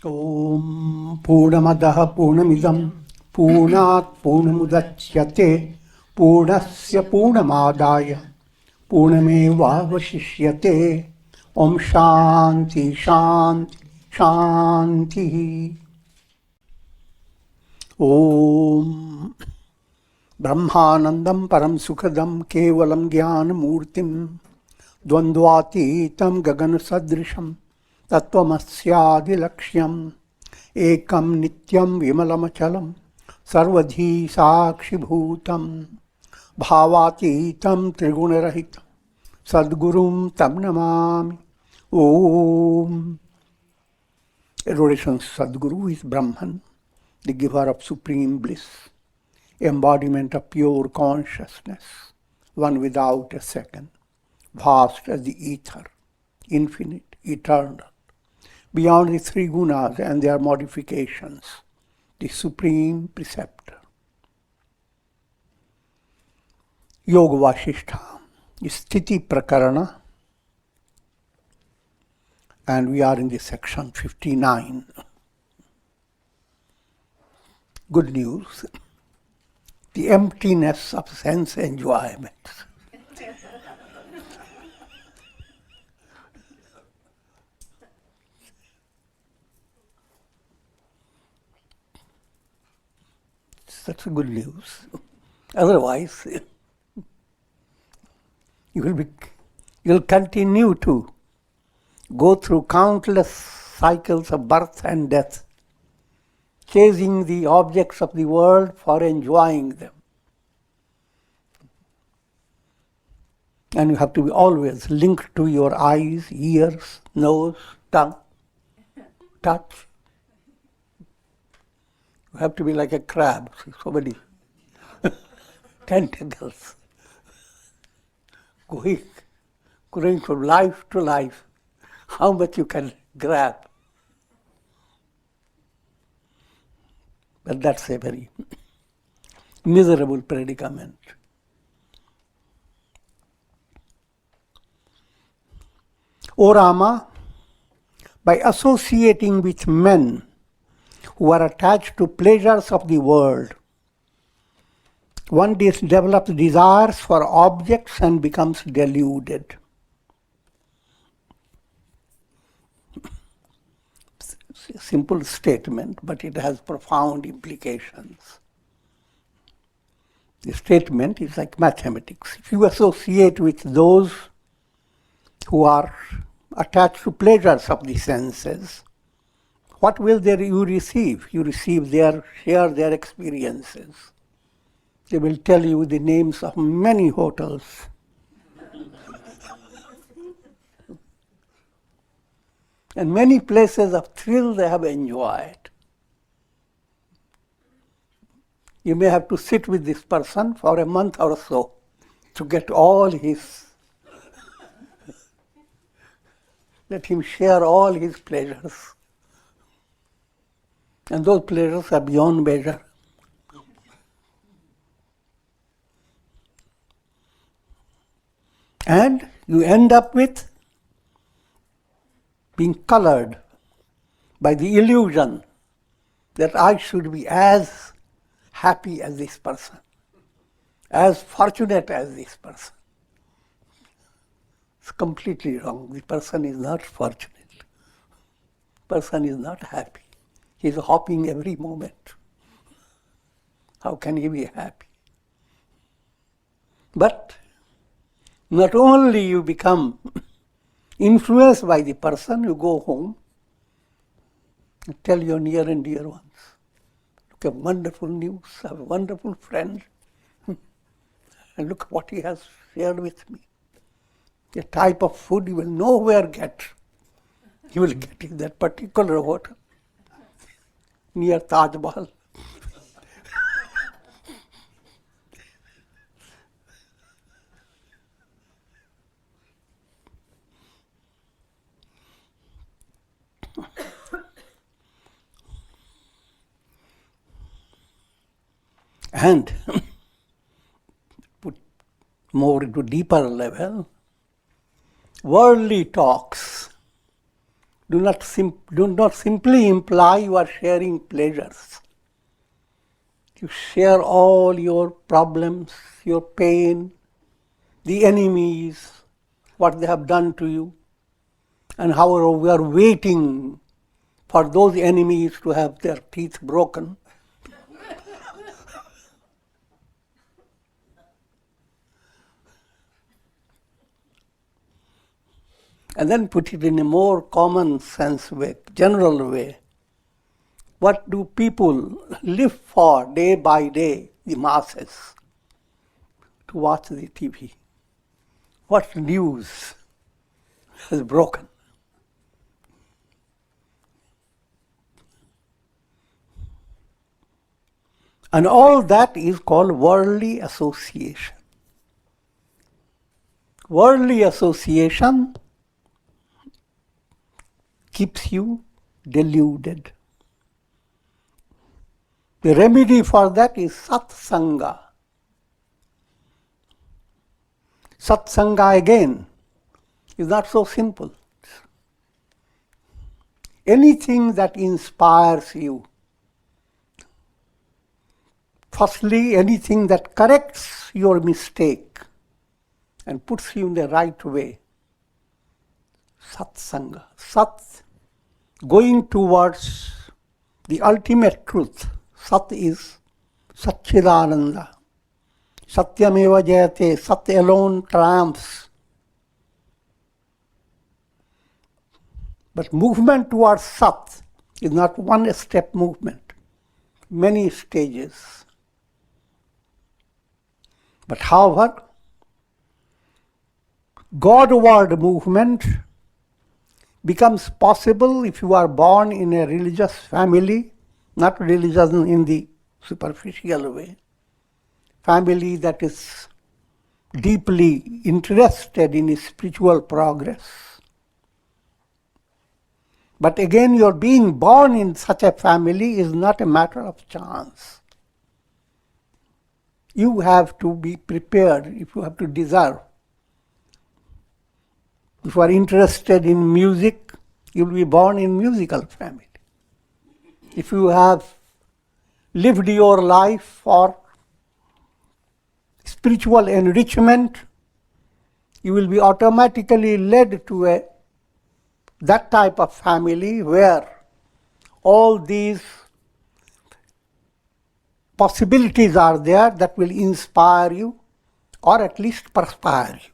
Om Purnamadaha Purnamidam Purnat Purnamudachyate Purnasya Purnamadaya Purnameva Vasishyate. Om Shanti Shanti Shanti. Om Brahmanandam Param Sukhadam Kevalam Jnana Murtim Dvandvatitam Gagana Sadrisham Tattvamasya Lakshyam Ekam Nityam Vimalamachalam Sarvadhi Sakshi Bhutam Bhavatitam Trigunarahitam Sadgurum Tam Namami. Om. Adoration Sadguru is Brahman, the giver of supreme bliss, embodiment of pure consciousness, one without a second, vast as the ether, infinite, eternal, beyond the three gunas and their modifications, the supreme preceptor. Yoga Vasistha is Stithi Prakarana, and we are in the section 59. Good news, the emptiness of sense enjoyment. That's good news. Otherwise, you'll continue to go through countless cycles of birth and death, chasing the objects of the world for enjoying them. And you have to be always linked to your eyes, ears, nose, tongue, touch. You have to be like a crab, so many tentacles going from life to life. How much you can grab. But that's a very miserable predicament. O Rama, by associating with men who are attached to pleasures of the world, one develops desires for objects and becomes deluded. Simple statement, but it has profound implications. The statement is like mathematics. If you associate with those who are attached to pleasures of the senses, what will you receive? You receive share their experiences. They will tell you the names of many hotels. And many places of thrill they have enjoyed. You may have to sit with this person for a month or so to get all his, let him share all his pleasures. And those pleasures are beyond measure. And you end up with being colored by the illusion that I should be as happy as this person, as fortunate as this person. It's completely wrong. The person is not fortunate. The person is not happy. He is hopping every moment. How can he be happy? But not only you become influenced by the person, you go home and tell your near and dear ones, look, a wonderful news, I have a wonderful friend, and look what he has shared with me. A type of food you will nowhere get. You will get in that particular hotel near Taj Mahal. And put more into deeper level, worldly talks do not simply imply you are sharing pleasures. You share all your problems, your pain, the enemies, what they have done to you, and how we are waiting for those enemies to have their teeth broken. And then put it in a more common sense way, general way. What do people live for day by day, the masses? To watch the TV. What news has broken? And all that is called worldly association. Worldly association keeps you deluded. The remedy for that is satsanga. Satsanga again is not so simple. Anything that inspires you. Firstly, anything that corrects your mistake and puts you in the right way. Satsanga. Sat, going towards the ultimate truth. Sat is Satchidananda. Satyameva jayate. Sat alone triumphs. But movement towards Sat is not one-step movement. Many stages. But however, Godward movement becomes possible if you are born in a religious family, not religious in the superficial way, family that is deeply interested in spiritual progress. But again, your being born in such a family is not a matter of chance. You have to be prepared, if you have to deserve. If you are interested in music, you will be born in musical family. If you have lived your life for spiritual enrichment, you will be automatically led to that type of family where all these possibilities are there that will inspire you or at least perspire you.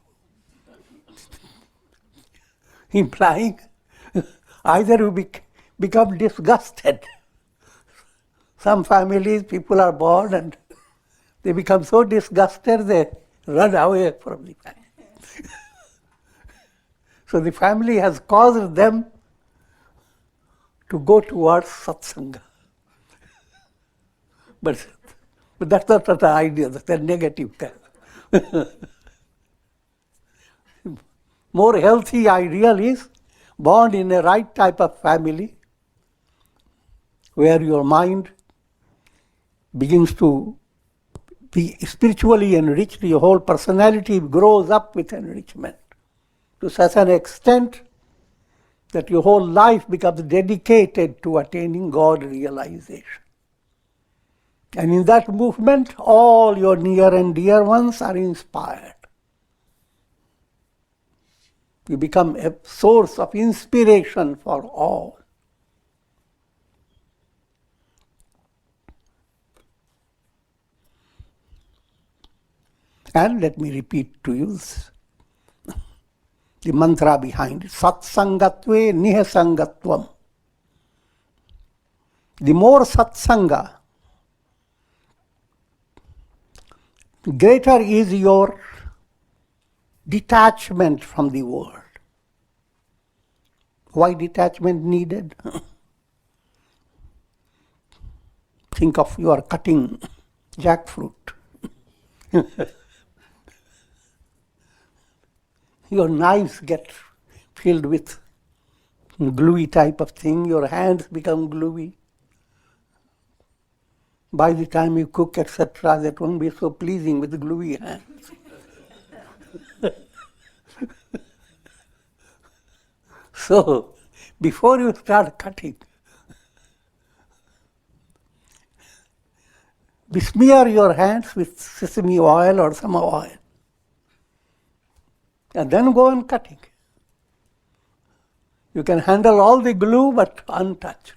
Implying either you become disgusted. Some families, people are born and they become so disgusted they run away from the family. So the family has caused them to go towards satsanga. But that's not the idea, that's a negative kind. More healthy ideal is born in a right type of family where your mind begins to be spiritually enriched, your whole personality grows up with enrichment to such an extent that your whole life becomes dedicated to attaining God realization. And in that movement, all your near and dear ones are inspired. You become a source of inspiration for all. And let me repeat to you the mantra behind it. Satsangatve nihasangatvam. The more satsanga, greater is your detachment from the world. Why detachment needed? Think of you are cutting jackfruit. Your knives get filled with gluey type of thing, your hands become gluey. By the time you cook, etc., that won't be so pleasing with gluey hands. So, before you start cutting, besmear your hands with sesame oil or some oil. And then go on cutting. You can handle all the glue but untouched.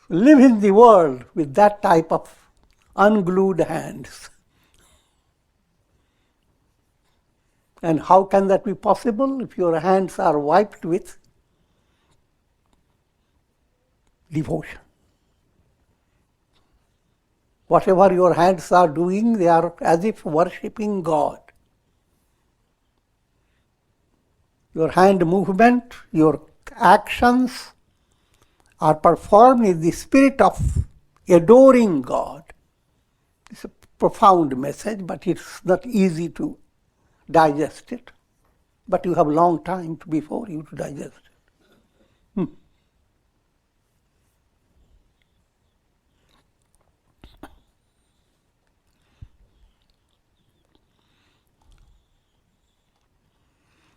Live in the world with that type of unglued hands. And how can that be possible? If your hands are wiped with devotion. Whatever your hands are doing, they are as if worshipping God. Your hand movement, your actions are performed in the spirit of adoring God. It's a profound message, but it's not easy to digest it. But you have a long time before you to digest it.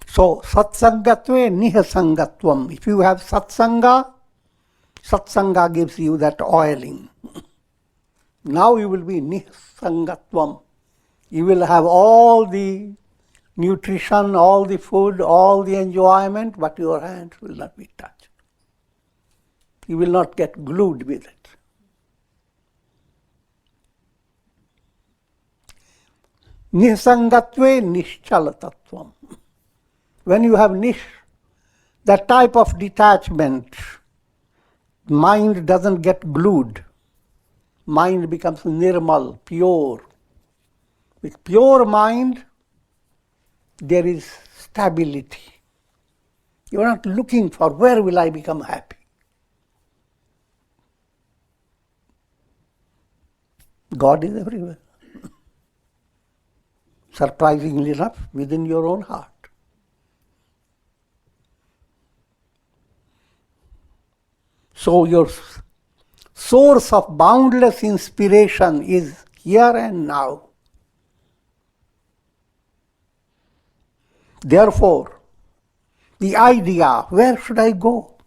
So, satsangatve nihasangatvam. If you have satsanga, satsanga gives you that oiling. Now you will be nihasangatvam. You will have all the nutrition, all the food, all the enjoyment, but your hands will not be touched. You will not get glued with it. Nihasangatve nischalatatvam. When you have that type of detachment, mind doesn't get glued. Mind becomes nirmal, pure. With pure mind, there is stability. You are not looking for where will I become happy. God is everywhere. Surprisingly enough, within your own heart. So your source of boundless inspiration is here and now. Therefore, the idea, where should I go?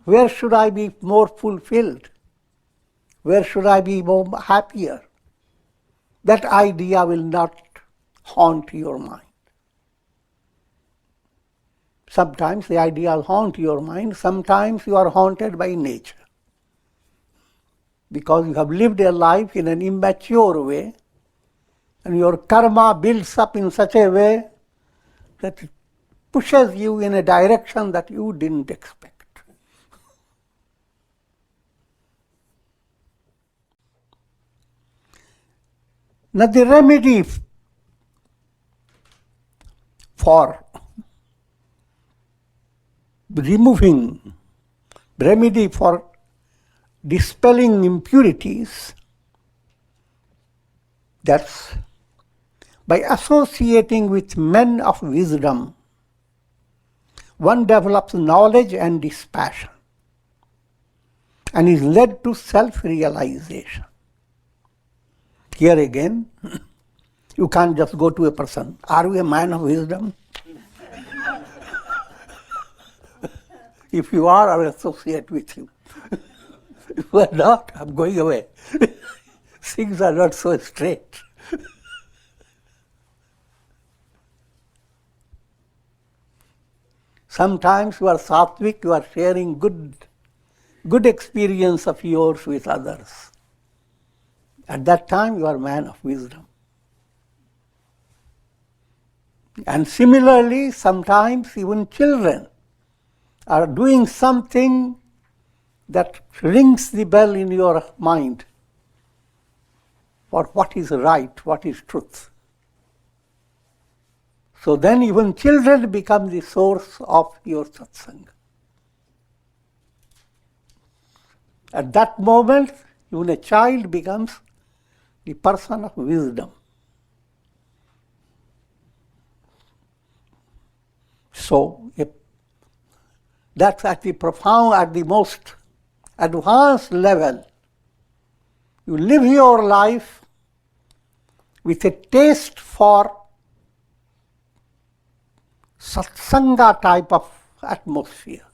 Where should I be more fulfilled? Where should I be more happier? That idea will not haunt your mind. Sometimes the ideas haunt your mind, sometimes you are haunted by nature. Because you have lived a life in an immature way, and your karma builds up in such a way that it pushes you in a direction that you didn't expect. Now the remedy for dispelling impurities, that's by associating with men of wisdom, one develops knowledge and dispassion and is led to self-realization. Here again, you can't just go to a person, are you a man of wisdom? If you are, I will associate with you. If you are not, I'm going away. Things are not so straight. Sometimes you are sattvic, you are sharing good experience of yours with others. At that time, you are a man of wisdom. And similarly, sometimes even children are doing something that rings the bell in your mind for what is right, what is truth. So then even children become the source of your satsanga. At that moment, even a child becomes the person of wisdom. So that's at the profound, at the most advanced level. You live your life with a taste for satsanga type of atmosphere.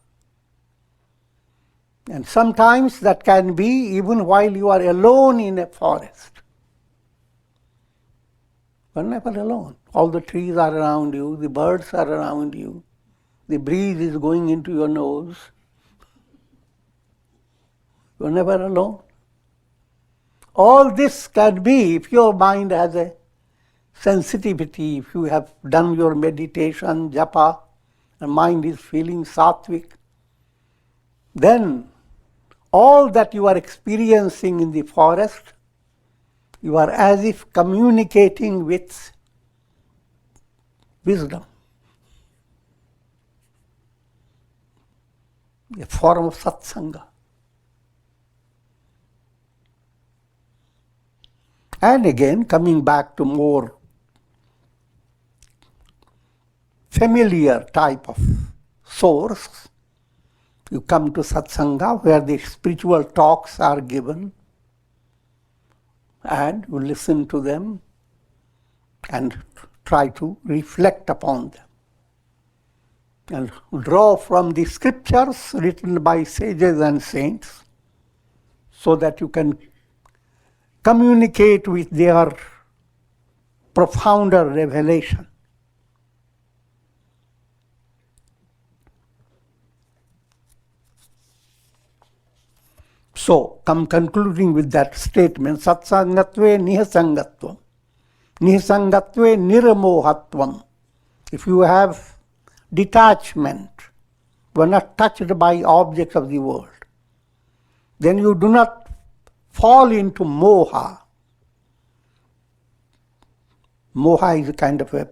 And sometimes that can be even while you are alone in a forest. You are never alone. All the trees are around you, the birds are around you, the breeze is going into your nose. You are never alone. All this can be if your mind has a sensitivity, if you have done your meditation, japa, and mind is feeling sattvic, then all that you are experiencing in the forest, you are as if communicating with wisdom. A form of satsanga. And again, coming back to more familiar type of source, you come to satsanga where the spiritual talks are given and you listen to them and try to reflect upon them and draw from the scriptures written by sages and saints so that you can communicate with their profounder revelation. So, concluding with that statement, satsangatve nihasangatvam, nihasangatve niramohatvam. If you have detachment, you are not touched by objects of the world, then you do not fall into moha. Moha is a kind of a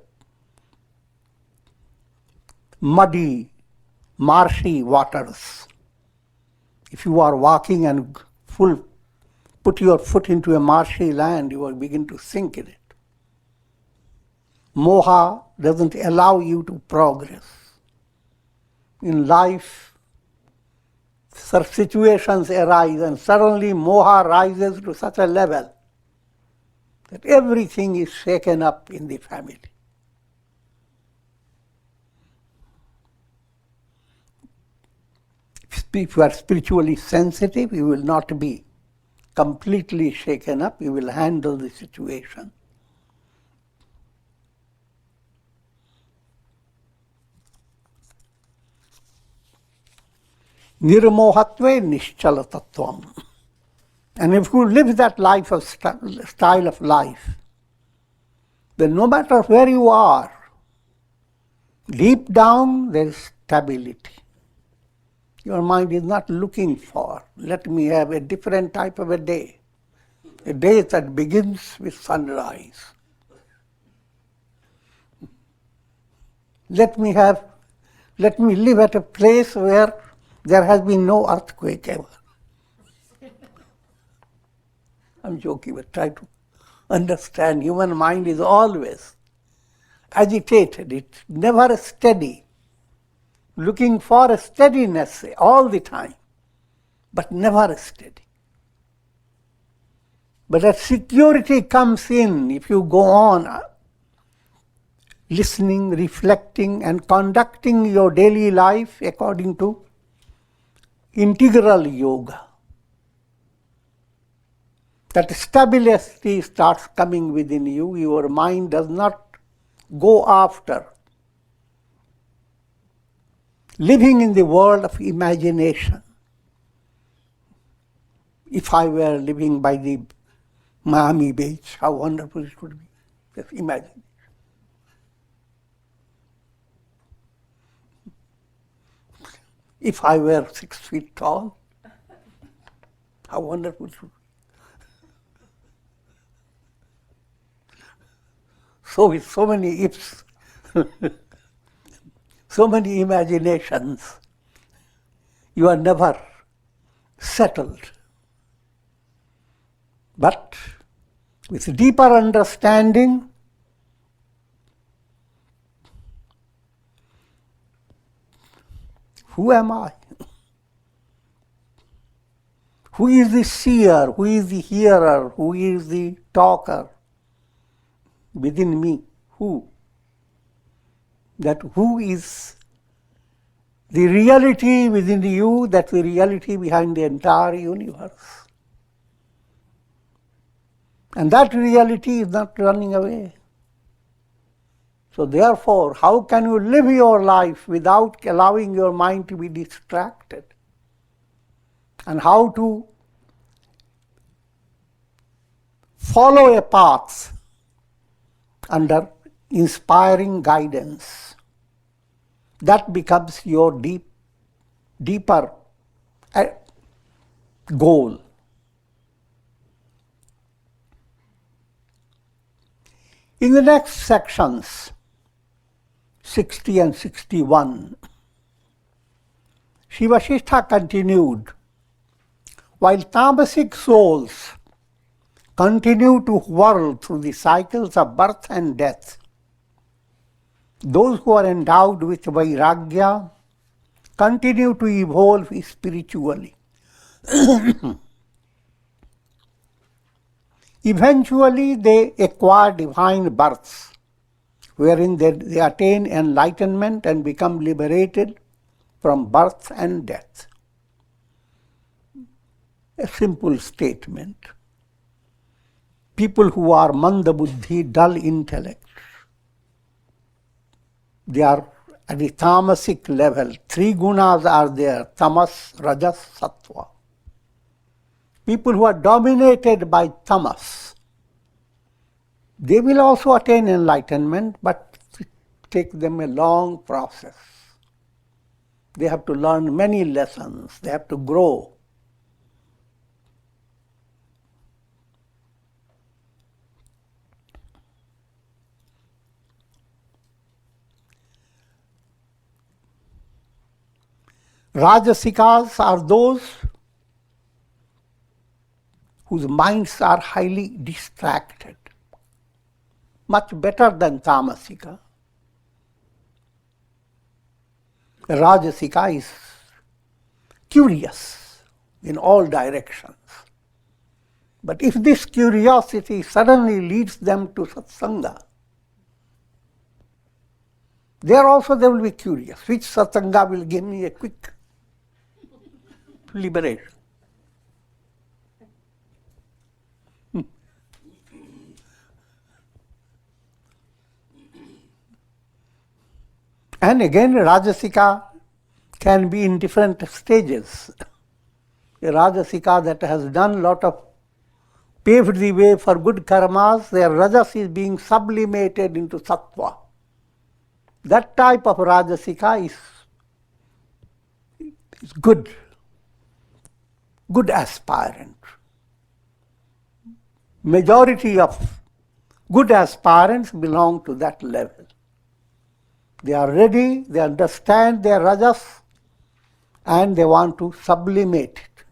muddy, marshy waters. If you are walking and put your foot into a marshy land, you will begin to sink in it. Moha doesn't allow you to progress. In life, such situations arise and suddenly moha rises to such a level that everything is shaken up in the family. If you are spiritually sensitive, you will not be completely shaken up, you will handle the situation. Nirmohatve nischala tattvam. And if you live that life of style of life, then no matter where you are, deep down there is stability. Your mind is not looking for, let me have a different type of a day that begins with sunrise. Let me live at a place where there has been no earthquake ever. I'm joking, but try to understand. Human mind is always agitated. It's never steady. Looking for a steadiness all the time, but never steady. But that security comes in if you go on listening, reflecting, and conducting your daily life according to integral yoga. That stability starts coming within you. Your mind does not go after living in the world of imagination. If I were living by the Miami Beach, how wonderful it would be. Just imagine. If I were 6 feet tall, how wonderful it would be. So with so many ifs, so many imaginations, you are never settled. But with deeper understanding, who am I? Who is the seer? Who is the hearer? Who is the talker? Within me, who? That who is The reality within you, that's the reality behind the entire universe. And that reality is not running away. So therefore, how can you live your life without allowing your mind to be distracted? And how to follow a path under inspiring guidance? That becomes your deeper goal. In the next sections, 60 and 61, Sri Vasishtha continued, while tamasic souls continue to whirl through the cycles of birth and death, those who are endowed with vairagya continue to evolve spiritually. Eventually, they acquire divine births, wherein they attain enlightenment and become liberated from birth and death. A simple statement. People who are manda buddhi, dull intellect, they are at the tamasic level. Three gunas are there: tamas, rajas, sattva. People who are dominated by tamas, they will also attain enlightenment, but it takes them a long process. They have to learn many lessons. They have to grow. Rajasikas are those whose minds are highly distracted, much better than tamasika. Rajasika is curious in all directions. But if this curiosity suddenly leads them to satsanga, there also they will be curious. Which satsanga will give me a quick liberation? And again, Rajasika can be in different stages. A Rajasika that has done a lot of, paved the way for good karmas, their Rajas is being sublimated into Sattva. That type of Rajasika is good aspirant. Majority of good aspirants belong to that level. They are ready, they understand their rajas, and they want to sublimate it.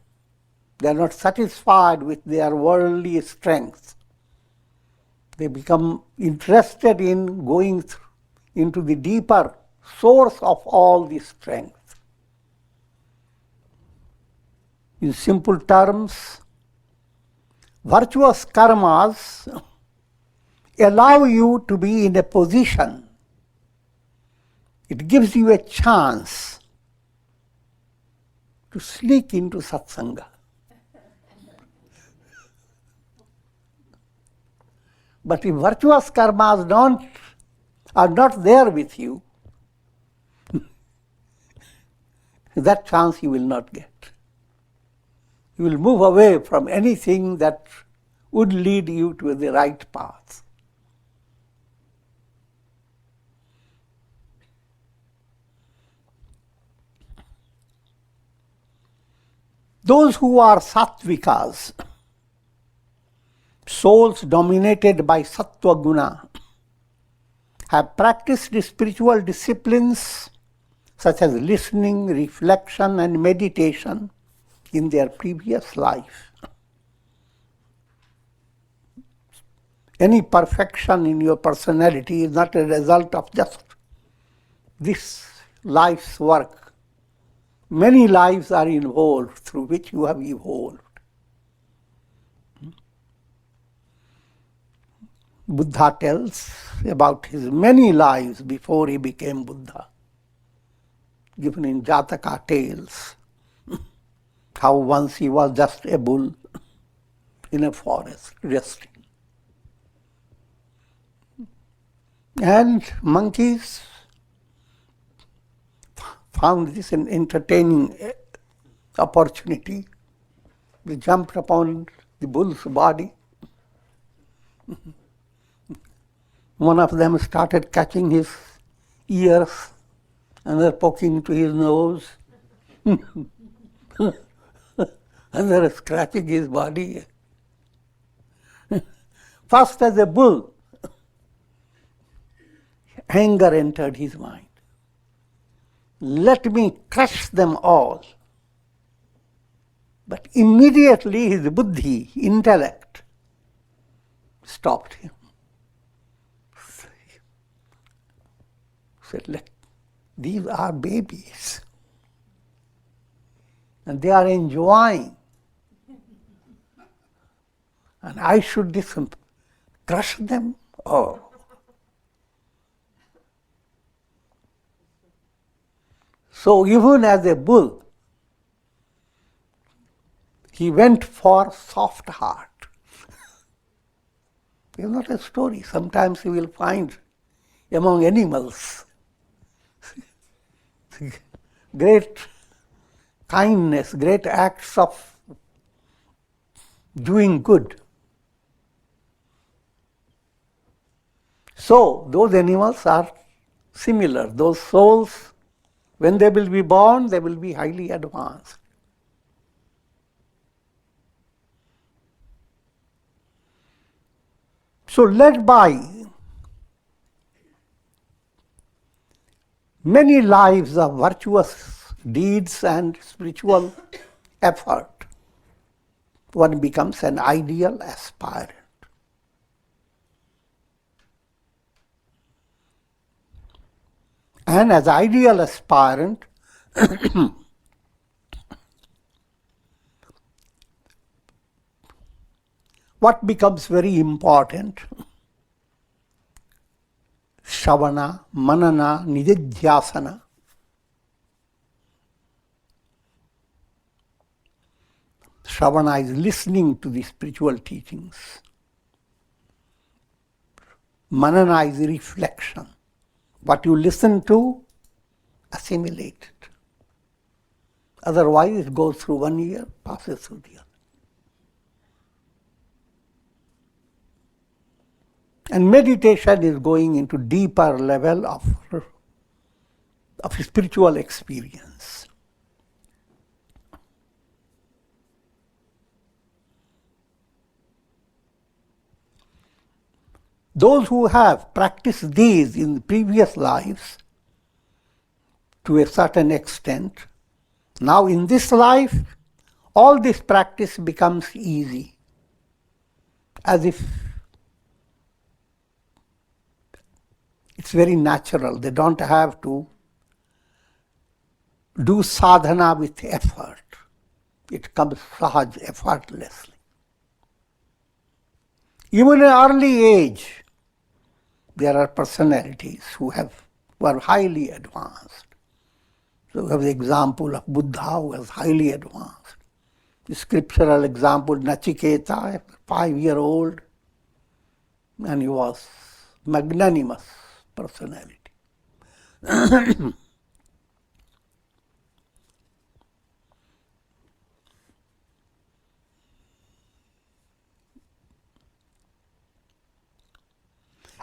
They are not satisfied with their worldly strength. They become interested in going into the deeper source of all the strength. In simple terms, virtuous karmas allow you to be in a position. It gives you a chance to sneak into satsanga. But if virtuous karmas are not there with you, that chance you will not get. You will move away from anything that would lead you to the right path. Those who are sattvikas, souls dominated by sattva guna, have practiced spiritual disciplines such as listening, reflection, and meditation in their previous life. Any perfection in your personality is not a result of just this life's work. Many lives are involved through which you have evolved. Buddha tells about his many lives before he became Buddha. given in Jataka tales, how once he was just a bull in a forest resting. And monkeys found this an entertaining opportunity. They jumped upon the bull's body. One of them started catching his ears, another poking into his nose, another scratching his body. First as a bull, anger entered his mind. Let me crush them all. But immediately his buddhi, intellect, stopped him. Said, look, these are babies. And they are enjoying. And I should crush them? Oh. So even as a bull, he went for soft heart. It's not a story. Sometimes you will find among animals great kindness, great acts of doing good. So those animals are similar. Those souls, when they will be born, they will be highly advanced. So led by many lives of virtuous deeds and spiritual effort, one becomes an ideal aspirant. And as ideal aspirant, what becomes very important? Shravana, manana, nididhyasana. Shravana is listening to the spiritual teachings. Manana is reflection. What you listen to, assimilate it. Otherwise, it goes through one ear, passes through the other. And meditation is going into deeper level of spiritual experience. Those who have practiced these in previous lives to a certain extent, now in this life, all this practice becomes easy, as if it's very natural. They don't have to do sadhana with effort. It comes sahaj, effortlessly. Even at an early age, there are personalities who are highly advanced. So we have the example of Buddha, who was highly advanced. The scriptural example, Nachiketa, a 5-year-old, and he was magnanimous personality.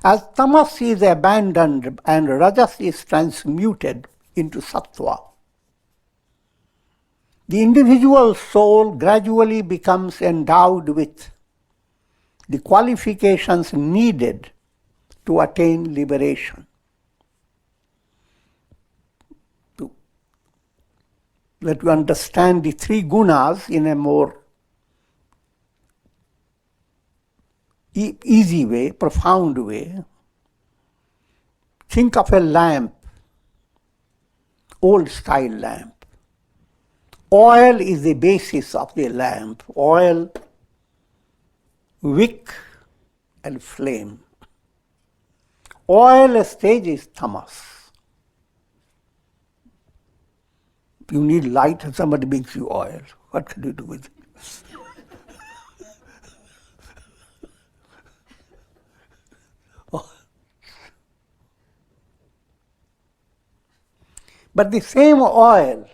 As tamas is abandoned and rajas is transmuted into sattva, the individual soul gradually becomes endowed with the qualifications needed to attain liberation. Let you understand the 3 gunas in a more easy way, profound way. Think of a lamp, old style lamp. Oil is the basis of the lamp. Oil, wick and flame. Oil stage is tamas. You need light and somebody brings you oil. What can you do with it? But the same oil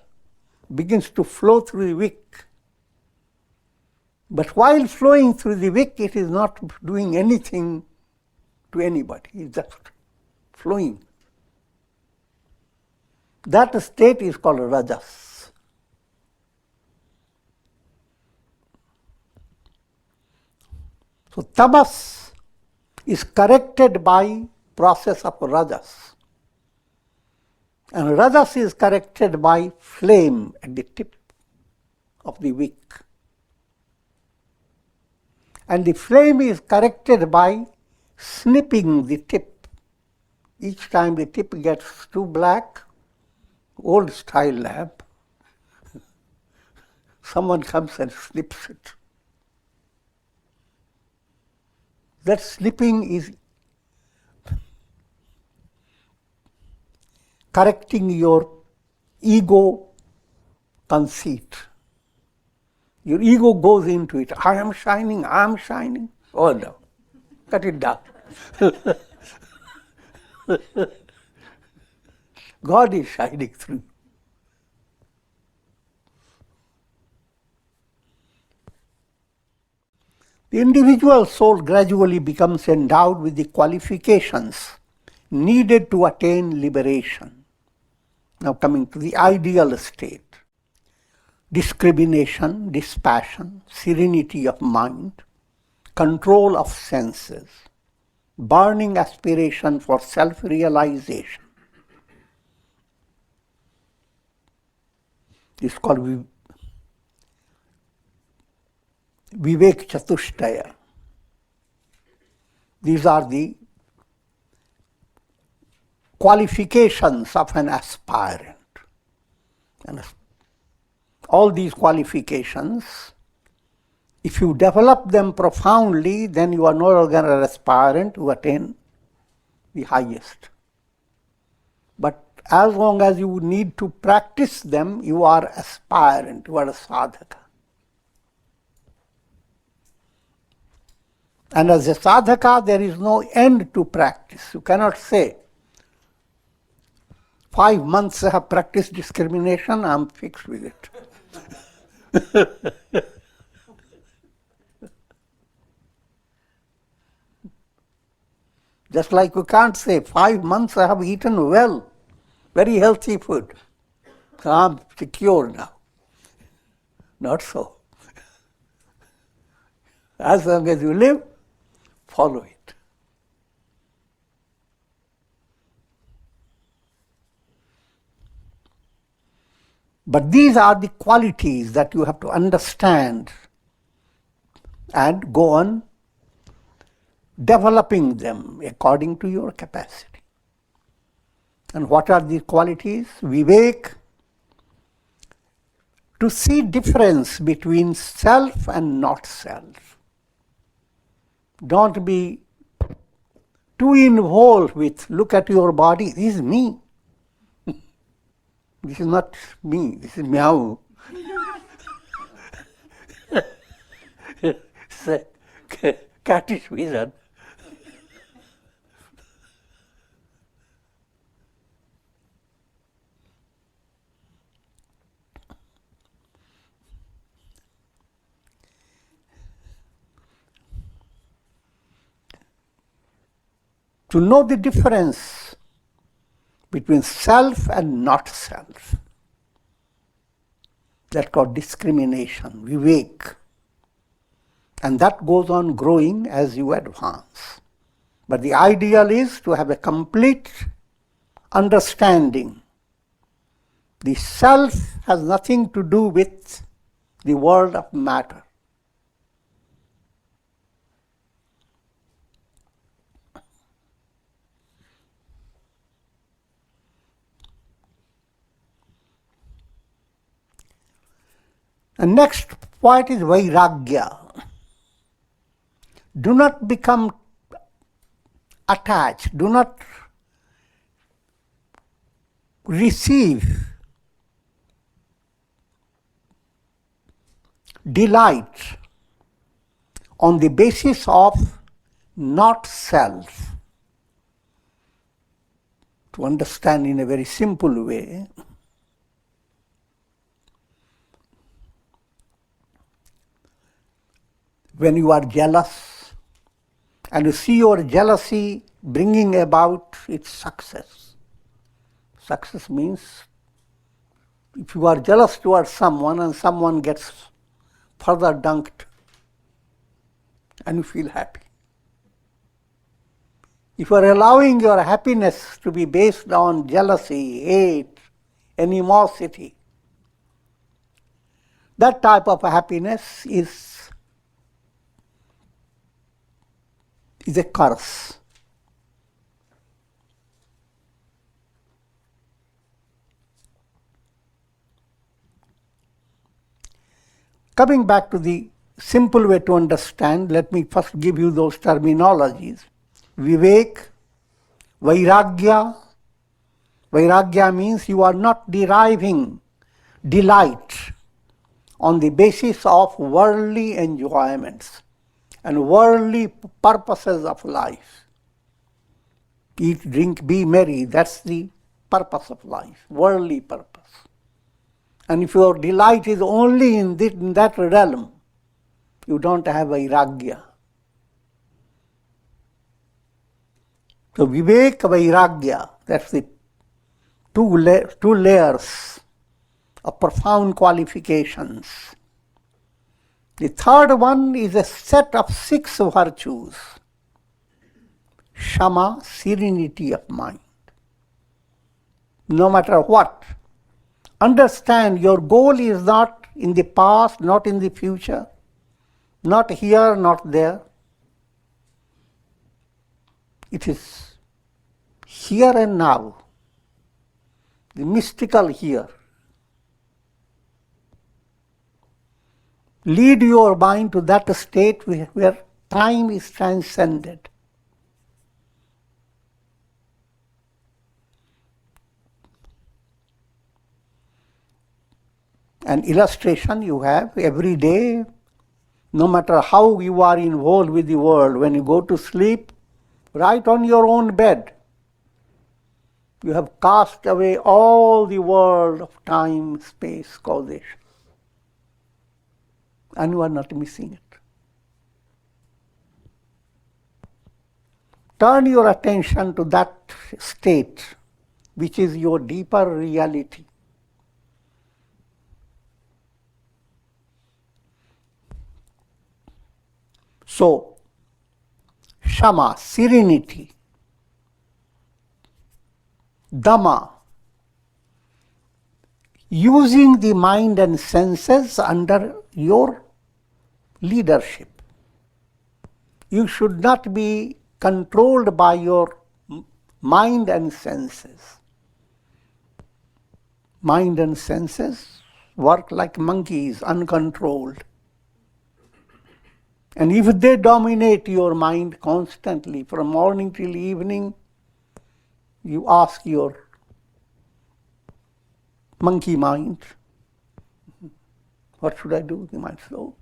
begins to flow through the wick. But while flowing through the wick, it is not doing anything to anybody. It's just flowing. That state is called rajas. So tamas is corrected by process of rajas. And rajas is corrected by flame at the tip of the wick. And the flame is corrected by snipping the tip. Each time the tip gets too black, old style lamp, someone comes and snips it. That snipping is correcting your ego conceit. Your ego goes into it. I am shining, I am shining. Oh no, cut it down. God is shining through. The individual soul gradually becomes endowed with the qualifications needed to attain liberation. Now coming to the ideal state. Discrimination, dispassion, serenity of mind, control of senses, burning aspiration for self-realization. This is called Vivek Chatushtaya. These are the qualifications of an aspirant. And all these qualifications, if you develop them profoundly, then you are no longer an aspirant to attain the highest. But as long as you need to practice them, you are aspirant, you are a sadhaka. And as a sadhaka, there is no end to practice. You cannot say, 5 months I have practiced discrimination, I am fixed with it. Just like you can't say, 5 months I have eaten well, very healthy food. I am secure now. Not so. As long as you live, follow it. But these are the qualities that you have to understand and go on developing them according to your capacity. And what are these qualities? Vivek, to see difference between self and not self. Don't be too involved with, look at your body, this is me. This is not me, this is meow. It's a cattish vision. To know the difference between self and not self. That's called discrimination, vivek. And that goes on growing as you advance. But the ideal is to have a complete understanding. The self has nothing to do with the world of matter. And next point is vairagya. Do not become attached, do not receive delight on the basis of not self. To understand in a very simple way, when you are jealous and you see your jealousy bringing about its success. Success means if you are jealous towards someone and someone gets further dunked and you feel happy. If you are allowing your happiness to be based on jealousy, hate, animosity, that type of happiness is a curse. Coming back to the simple way to understand, let me first give you those terminologies. Vivek, Vairagya. Vairagya means you are not deriving delight on the basis of worldly enjoyments and worldly purposes of life. Eat, drink, be merry, that's the purpose of life, worldly purpose. And if your delight is only in that realm, you don't have Vairagya. So Vivek, Vairagya, that's the two layers of profound qualifications. The third one is a set of 6 virtues. Shama, serenity of mind. No matter what, understand your goal is not in the past, not in the future, not here, not there. It is here and now, the mystical here. Lead your mind to that state where time is transcended. An illustration you have every day, no matter how you are involved with the world, when you go to sleep, right on your own bed, you have cast away all the world of time, space, causation. And you are not missing it. Turn your attention to that state, which is your deeper reality. So, Shama, serenity. Dhamma, using the mind and senses under your leadership. You should not be controlled by your mind and senses. Mind and senses work like monkeys, uncontrolled. And if they dominate your mind constantly, from morning till evening, you ask your monkey mind, what should I do? The mind says, oh,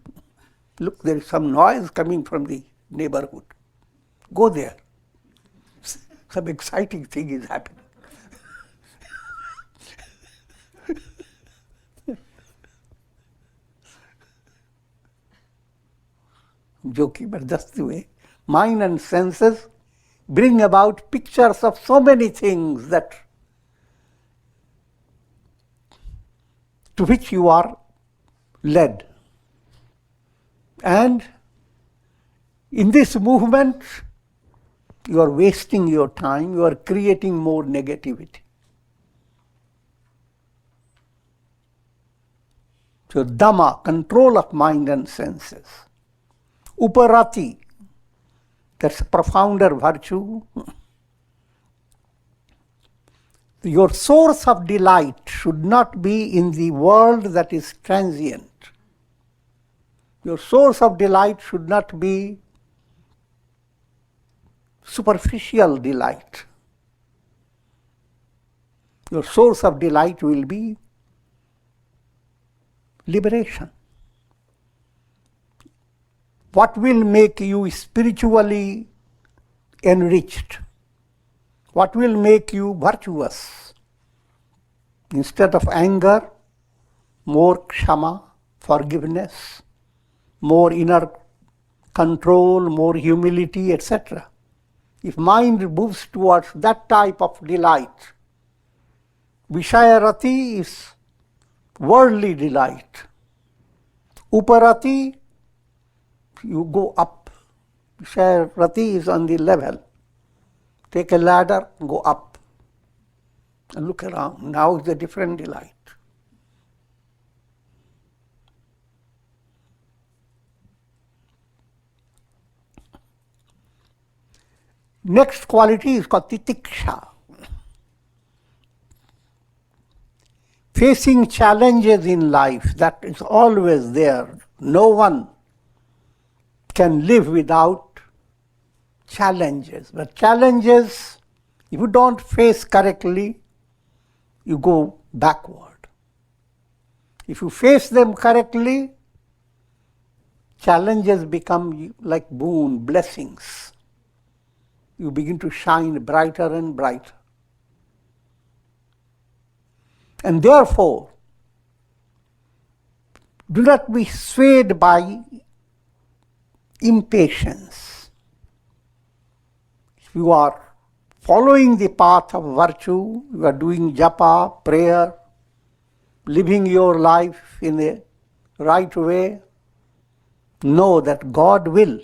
look, there is some noise coming from the neighborhood. Go there. Some exciting thing is happening. I'm joking, but that's the way. Mind and senses bring about pictures of so many things that to which you are led. And in this movement, you are wasting your time, you are creating more negativity. So Dhamma, control of mind and senses. Uparati, that's a profounder virtue. Your source of delight should not be in the world that is transient. Your source of delight should not be superficial delight. Your source of delight will be liberation. what will make you spiritually enriched, what will make you virtuous. Instead of anger, more kshama, forgiveness, more inner control, more humility, etc. If mind moves towards that type of delight, Vishayarati is worldly delight. Uparati, you go up. Vishayarati is on the level. Take a ladder, go up. And look around. Now it's a different delight. Next quality is called titiksha. Facing challenges in life, that is always there. No one can live without challenges. But challenges, if you don't face correctly, you go backward. If you face them correctly, challenges become like boon, blessings. You begin to shine brighter and brighter. And therefore, do not be swayed by impatience. If you are following the path of virtue, you are doing japa, prayer, living your life in a right way, know that God will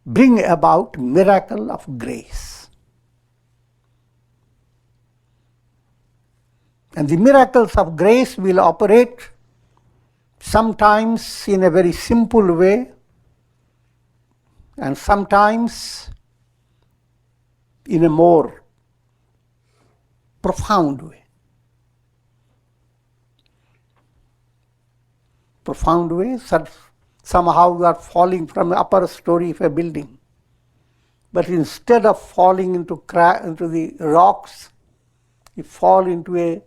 bring about miracle of grace. And the miracles of grace will operate sometimes in a very simple way and sometimes in a more profound way. Profound way, somehow you are falling from the upper story of a building. But instead of falling into the rocks, you fall into a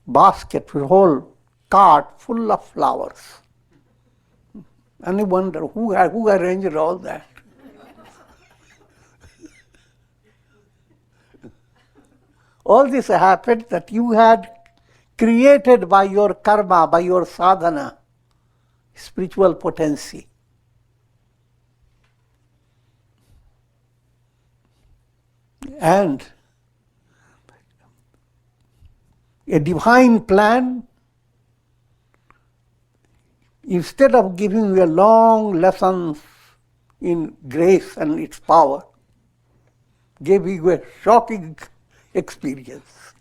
basket, a whole cart full of flowers. And you wonder, who arranged all that? All this happened that you had created by your karma, by your sadhana, spiritual potency. And a divine plan, instead of giving you a long lesson in grace and its power, gave you a shocking experience.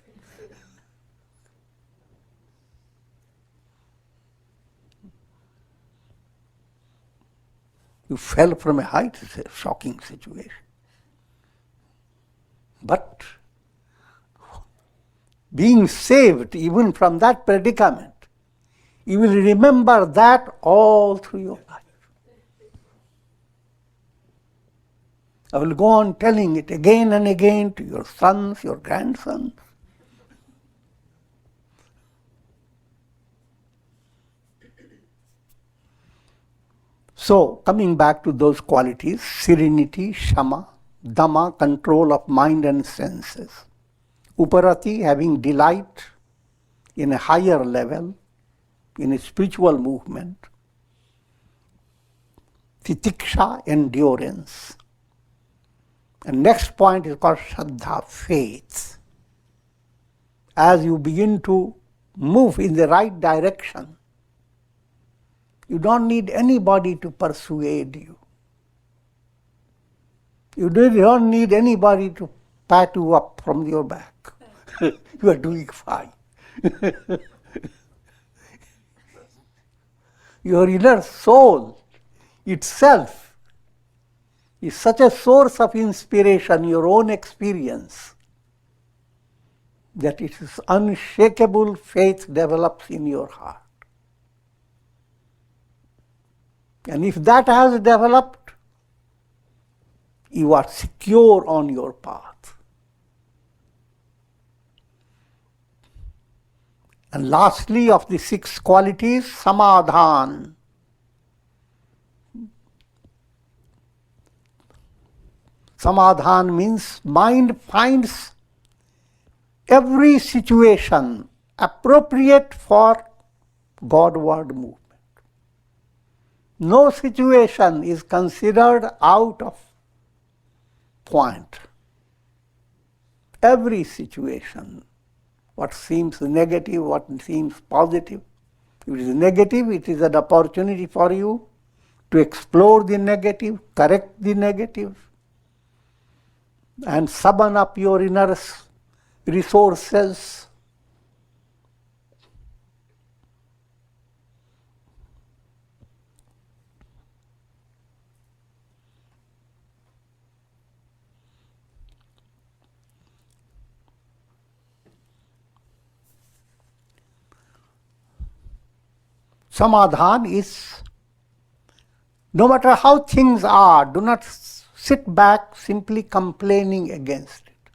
You fell from a height, it's a shocking situation. But being saved even from that predicament, you will remember that all through your life. I will go on telling it again and again to your sons, your grandsons. So, coming back to those qualities, serenity, shama, dhamma, control of mind and senses. Uparati, having delight in a higher level, in a spiritual movement. Titiksha, endurance. And next point is called shraddha, faith. As you begin to move in the right direction, you don't need anybody to persuade you. You don't need anybody to pat you up from your back. You are doing fine. Your inner soul itself is such a source of inspiration, your own experience, that it is unshakable faith develops in your heart. And if that has developed, you are secure on your path. And lastly, of the 6 qualities, samadhan. Samadhan means mind finds every situation appropriate for Godward movement. No situation is considered out of point. Every situation, what seems negative, what seems positive. If it is negative, it is an opportunity for you to explore the negative, correct the negative, and summon up your inner resources. Samadhan is, no matter how things are, do not sit back simply complaining against it.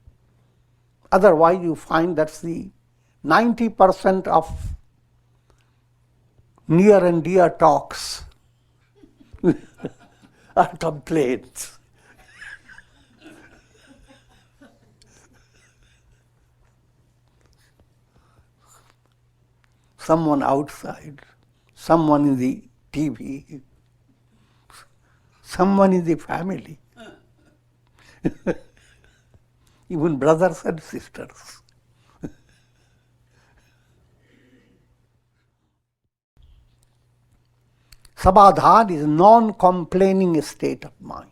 Otherwise you find that's the 90% of near and dear talks are complaints. Someone outside, someone in the TV, someone in the family, even brothers and sisters. Samadhan is non-complaining state of mind.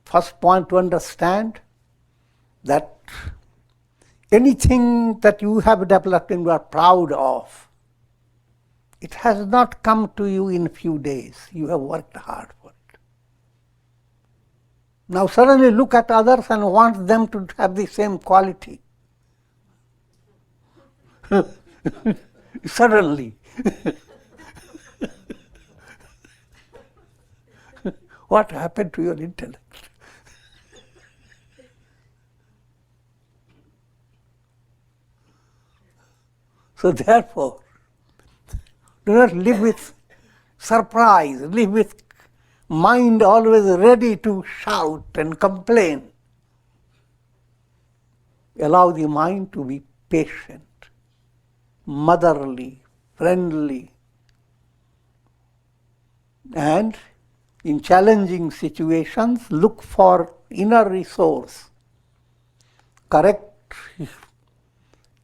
First point to understand that anything that you have developed and you are proud of, it has not come to you in a few days. You have worked hard for it. Now suddenly look at others and want them to have the same quality. Suddenly. What happened to your intellect? So therefore, do not live with surprise, live with mind always ready to shout and complain. Allow the mind to be patient, motherly, friendly, and in challenging situations, look for inner resource. Correct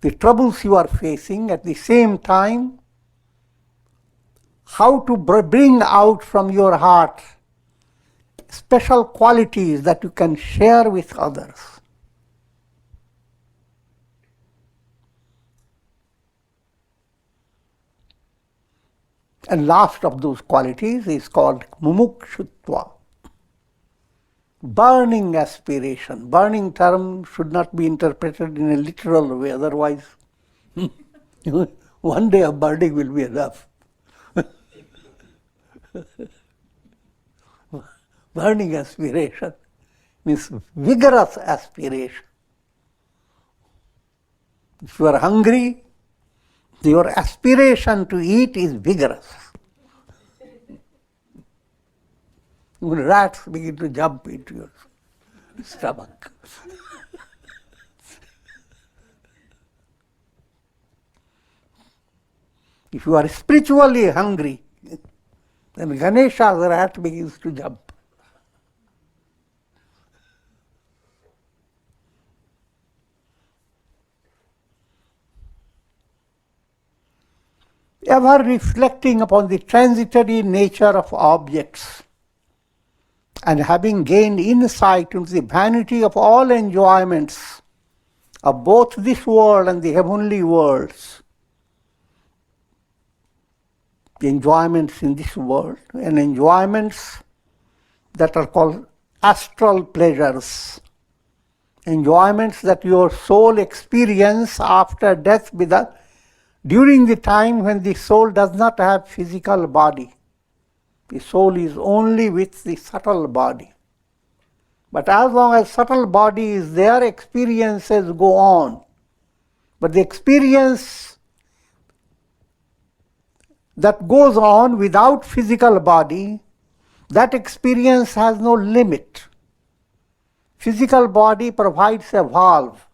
the troubles you are facing, at the same time, how to bring out from your heart special qualities that you can share with others. And last of those qualities is called mumukshutva, burning aspiration. Burning term should not be interpreted in a literal way, otherwise one day of burning will be enough. Burning aspiration means vigorous aspiration. If you are hungry, your aspiration to eat is vigorous. Even rats begin to jump into your stomach. If you are spiritually hungry, then Ganesha, the rat, begins to jump. Ever reflecting upon the transitory nature of objects and having gained insight into the vanity of all enjoyments of both this world and the heavenly worlds, the enjoyments in this world and enjoyments that are called astral pleasures, enjoyments that your soul experiences after death during the time when the soul does not have physical body. The soul is only with the subtle body. But as long as subtle body is there, experiences go on. But the experience that goes on without physical body, that experience has no limit. Physical body provides a valve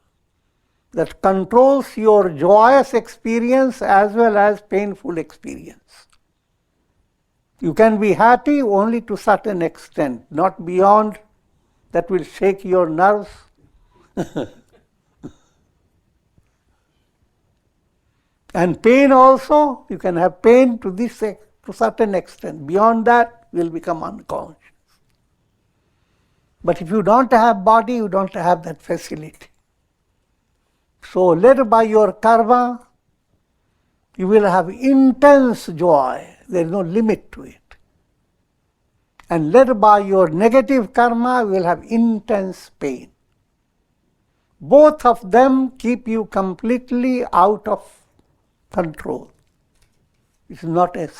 that controls your joyous experience as well as painful experience. You can be happy only to a certain extent, not beyond that will shake your nerves. And pain also, you can have pain to a certain extent. Beyond that, you will become unconscious. But if you don't have body, you don't have that facility. So led by your karma, you will have intense joy. There is no limit to it. And led by your negative karma, you will have intense pain. Both of them keep you completely out of control. It's not an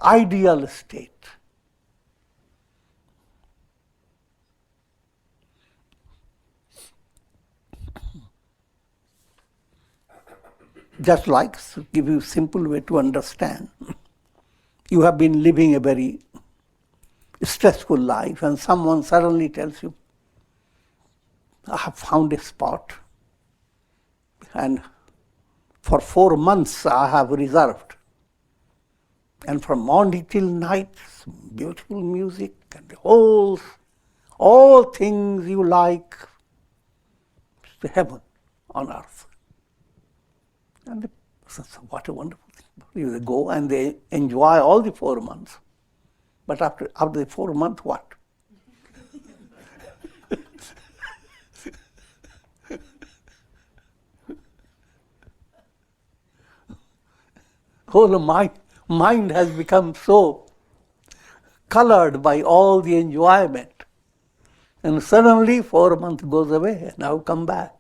ideal state. Just like, to give you a simple way to understand, you have been living a very stressful life and someone suddenly tells you, I have found a spot and for 4 months I have reserved. And from morning till night, beautiful music and all things you like. It's the heaven on earth. And what a wonderful thing. They go and they enjoy all the 4 months. But after the 4 months, what? Whole mind has become so colored by all the enjoyment. And suddenly 4 months goes away, now come back.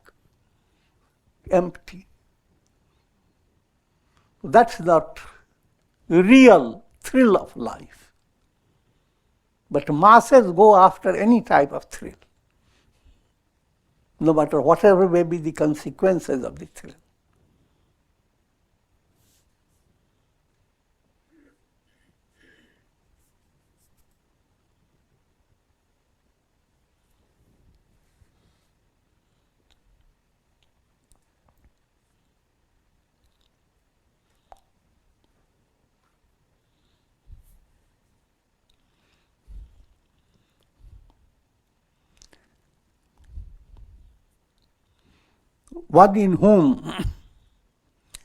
Empty. That's not real thrill of life. But masses go after any type of thrill, no matter whatever may be the consequences of the thrill. One in whom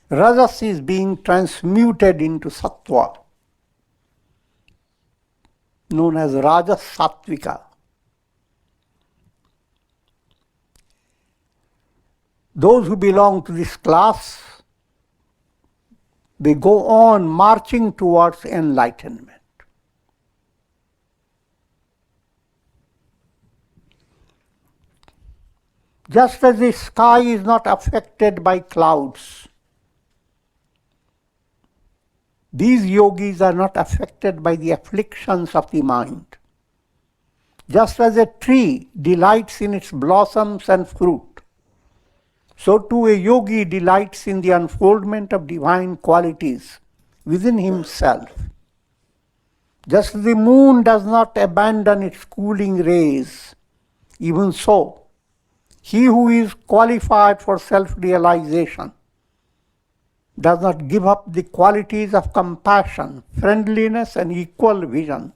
rajas is being transmuted into sattva, known as rajas sattvika. Those who belong to this class, they go on marching towards enlightenment. Just as the sky is not affected by clouds, these yogis are not affected by the afflictions of the mind. Just as a tree delights in its blossoms and fruit, so too a yogi delights in the unfoldment of divine qualities within himself. Just as the moon does not abandon its cooling rays, even so, he who is qualified for self-realization does not give up the qualities of compassion, friendliness, and equal vision.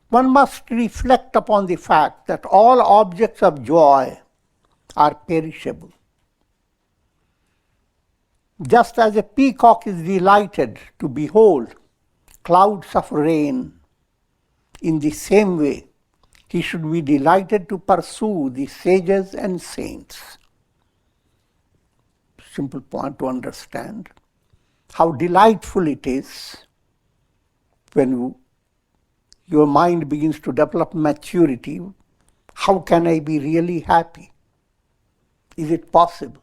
One must reflect upon the fact that all objects of joy are perishable. Just as a peacock is delighted to behold clouds of rain, in the same way, he should be delighted to pursue the sages and saints. Simple point to understand how delightful it is when your mind begins to develop maturity. How can I be really happy? Is it possible?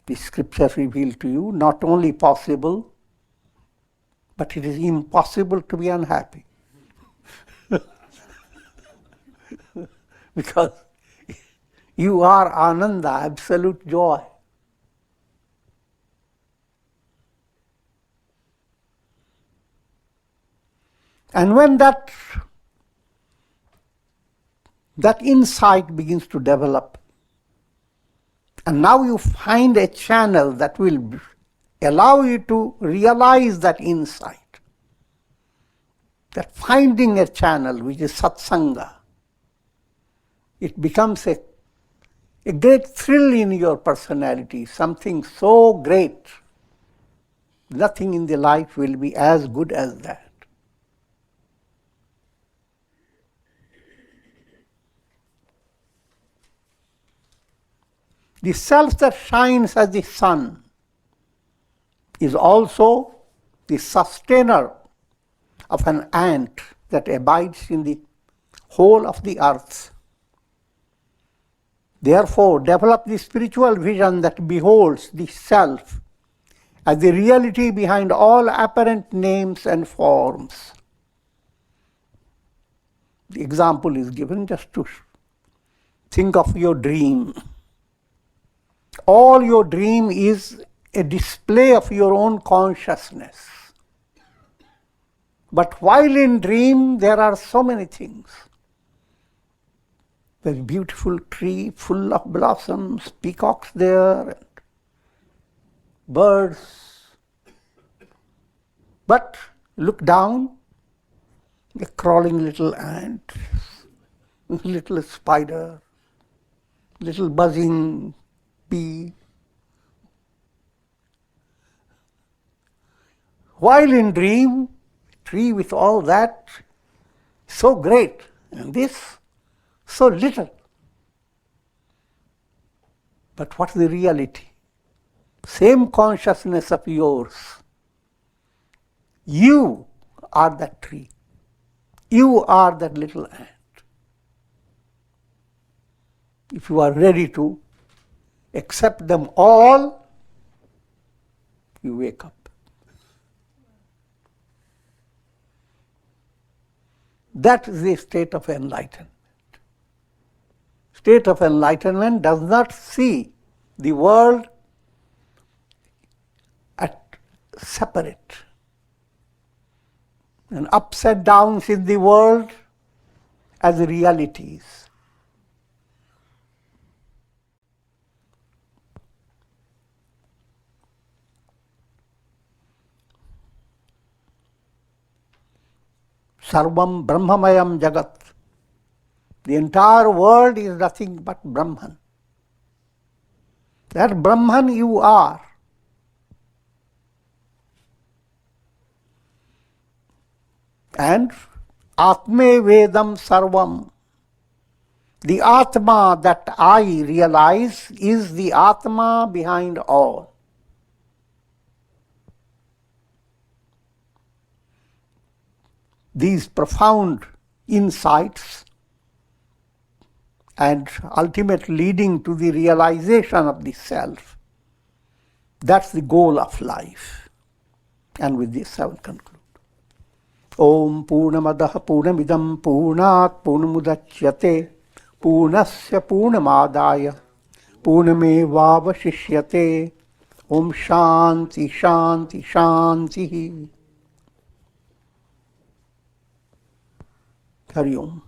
The scriptures reveal to you not only possible, but it is impossible to be unhappy. Because you are Ananda, absolute joy. And when that insight begins to develop, and now you find a channel that will allow you to realize that insight, that finding a channel which is satsanga, it becomes a great thrill in your personality, something so great. Nothing in the life will be as good as that. The self that shines as the sun is also the sustainer of an ant that abides in the whole of the earth. Therefore, develop the spiritual vision that beholds the self as the reality behind all apparent names and forms. The example is given just to think of your dream. All your dream is a display of your own consciousness. But while in dream, there are so many things. There's a beautiful tree full of blossoms, peacocks there, and birds. But look down, a crawling little ant, little spider, little buzzing bee. While in dream, tree with all that, so great, and this, so little. But what's the reality? Same consciousness of yours. You are that tree. You are that little ant. If you are ready to accept them all, you wake up. That is the state of enlightenment. State of enlightenment does not see the world at separate. And ups and downs in the world as realities. Sarvam Brahmamayam Jagat. The entire world is nothing but Brahman. That Brahman you are. And Atme Vedam Sarvam. The Atma that I realize is the Atma behind all. These profound insights and ultimate leading to the realization of the self, that's the goal of life. And with this I will conclude. Om Purnamadaha Purnamidam Purnat Purnamudachyate Purnasya Purnamadaya Purnameva Vasishyate. Om Shanti Shanti Shanti. Hari Om.